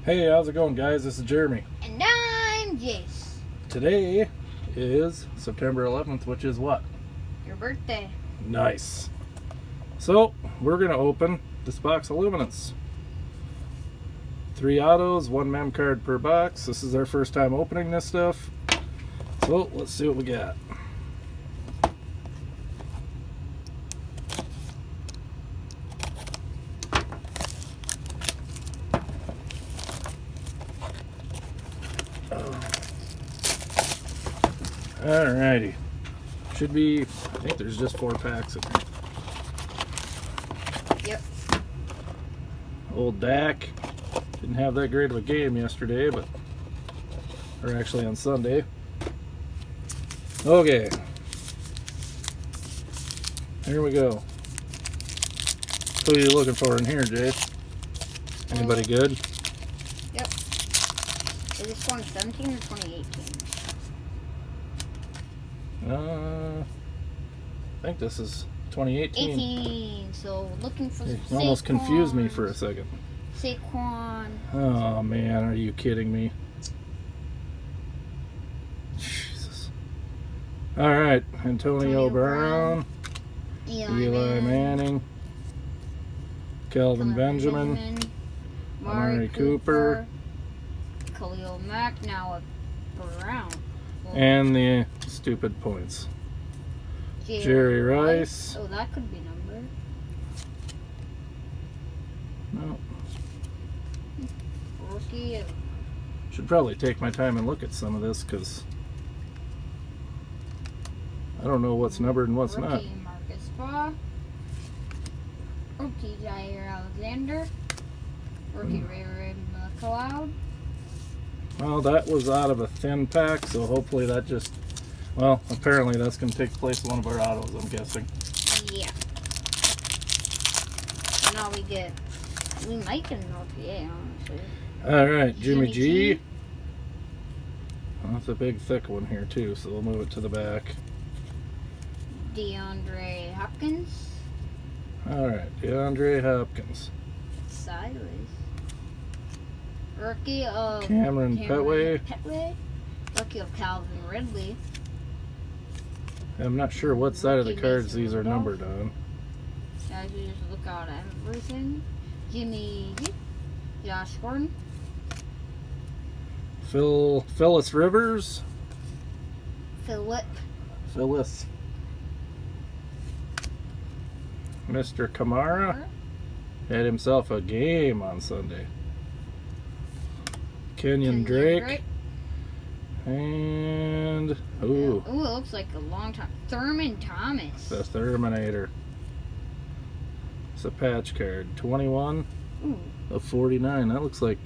Hey, how's it going, guys? This is Jeremy. And I'm Jace. Today is September 11th, which is what? Your birthday. Nice. So, we're going to open this box of Luminance. 3 autos, 1 mem card per box. This is our first time opening this stuff. So, let's see what we got. Alrighty. Should be, I think there's just 4 packs in there. Yep. Old Dak. Didn't have that great of a game yesterday, but, or actually on Sunday. Okay. Here we go. Who are you looking for in here, Jay? Anybody good? Yep. Is this 2017 or 2018? I think this is 2018. 18. So looking for You Saquon. almost confused me for a second. Saquon. Oh man, are you kidding me? Jesus. All right, Antonio Brown, Eli Manning, Kelvin Benjamin, Amari Cooper, Khalil Mack, now a Brown. and the stupid points. Jerry Rice. Oh, that could be numbered. No. Rookie. Should probably take my time and look at some of this because I don't know what's numbered and what's not. Rookie Marcus Baugh. Rookie Jair Alexander. Rookie Ray McLeod. Well, that was out of a thin pack, so hopefully that just... Well, apparently that's going to take place one of our autos, I'm guessing. Yeah. Now we might get an RPA, honestly. Alright, Jimmy G. Well, that's a big thick one here too, so we'll move it to the back. DeAndre Hopkins. Alright, DeAndre Hopkins. Sideways. Rookie of Cameron Petway. Rookie of Calvin Ridley. I'm not sure what side of the cards these are numbered on. Guys, we just look out at everything. Jimmy G. Josh Gordon. Phyllis Rivers. Phyllis. Mr. Kamara had himself a game on Sunday. Kenyon Drake. And ooh, it looks like a long time. Thurman Thomas. the Terminator. It's a patch card. 21 of 49. That looks like...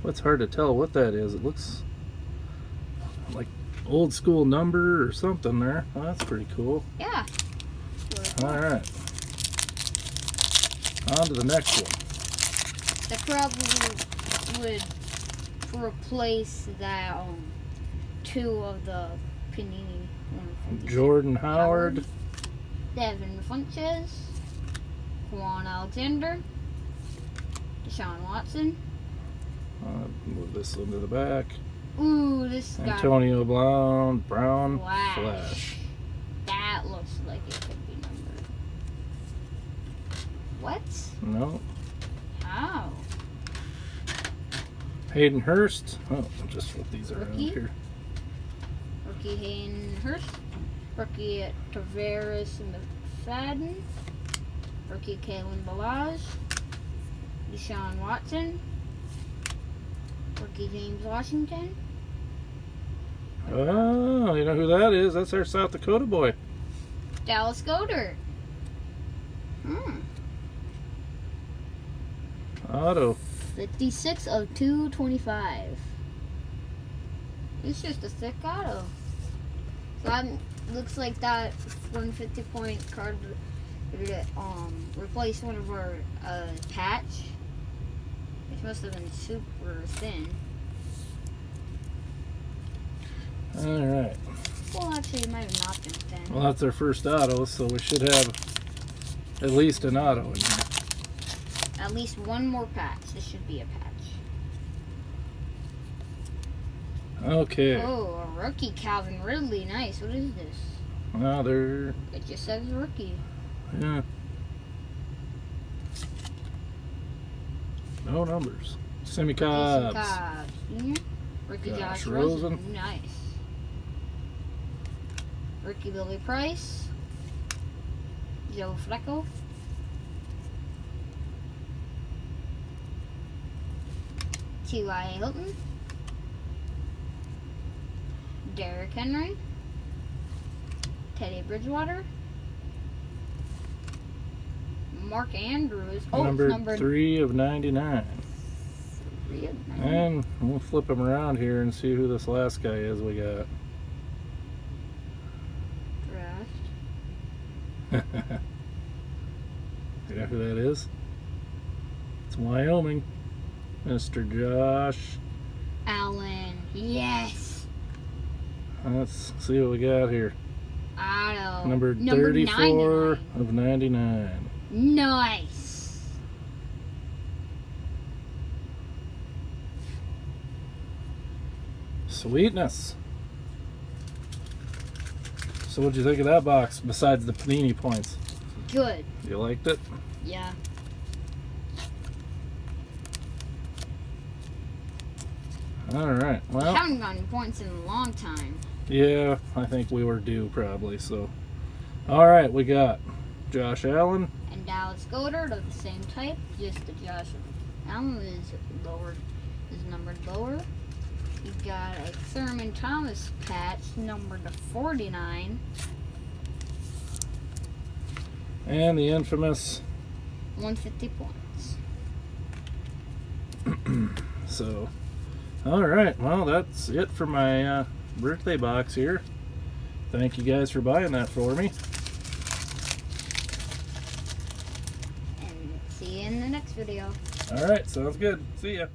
What's hard to tell what that is. It looks like old school number or something there. Oh, that's pretty cool. Yeah. Alright. On to the next one. That probably would replace that 2 of the Panini. Jordan Howard. Devin Funches. Juan Alexander. Deshaun Watson. Move this one to the back. Ooh, this guy. Antonio Brown. Flash. That looks like it could be numbered. What? No. How? Hayden Hurst. Oh, I'll just flip these around Rookie? here. Rookie Hayden Hurst. Rookie Tavares McFadden. Rookie Kalen Balaj. Deshaun Watson. Rookie James Washington. Oh, you know who that is? That's our South Dakota boy. Dallas Goedert. Auto. 56 of 225. It's just a thick auto. So that looks like that 150-point card replaced one of our patch. It must have been super thin. Alright. Well, actually, it might have not been thin. Well, that's our first auto, so we should have at least an auto in here. at least one more patch. This should be a patch. Okay. Oh, a rookie Calvin Ridley. Nice. What is this? Well, they're... It just says rookie. Yeah. No numbers. Semi-Cubs. Cubs. Junior. Rookie Josh Josh Rosen. Rosen. Nice. Rookie Billy Price. Joe Flacco. T.Y. Hilton. Derrick Henry. Teddy Bridgewater. Mark Andrews. Oh, Number 3 of 99. 3 of 9. And we'll flip them around here and see who this last guy is we got. Draft. You know who that is? It's Wyoming. Mr. Josh Allen. Yes. Let's see what we got here. Auto. Number 34 99. of 99. Nice. Sweetness. So what'd you think of that box besides the Panini points? Good. You liked it? Yeah. Alright, well, Haven't gotten points in a long time. yeah, I think we were due probably, so. Alright, we got Josh Allen. And Dallas Goedert of the same type. Just the Josh Allen is lower, is numbered lower. You got a Thurman Thomas patch numbered to 49. And the infamous. 150 points. So, alright, well, that's it for my birthday box here. Thank you guys for buying that for me. And see you in the next video. Alright, sounds good. See ya.